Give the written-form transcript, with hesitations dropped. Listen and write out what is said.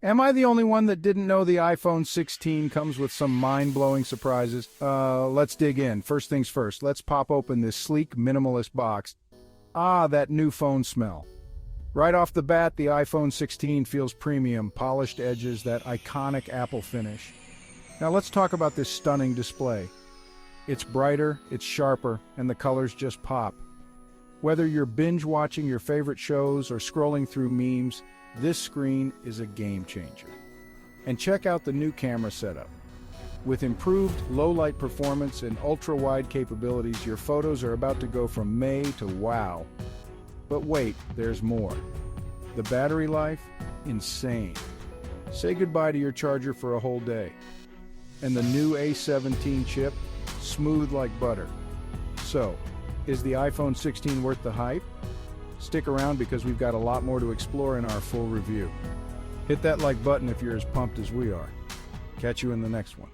Am I the only one that didn't know the iPhone 16 comes with some mind-blowing surprises? Let's dig in. First things first, let's pop open this sleek, minimalist box. Ah, that new phone smell. Right off the bat, the iPhone 16 feels premium, polished edges, that iconic Apple finish. Now let's talk about this stunning display. It's brighter, it's sharper, and the colors just pop. Whether you're binge-watching your favorite shows or scrolling through memes, this screen is a game changer. And check out the new camera setup. With improved low-light performance and ultra-wide capabilities, your photos are about to go from May to wow. But wait, there's more. The battery life? Insane. Say goodbye to your charger for a whole day. And the new A17 chip? Smooth like butter. So, is the iPhone 16 worth the hype? Stick around because we've got a lot more to explore in our full review. Hit that like button if you're as pumped as we are. Catch you in the next one.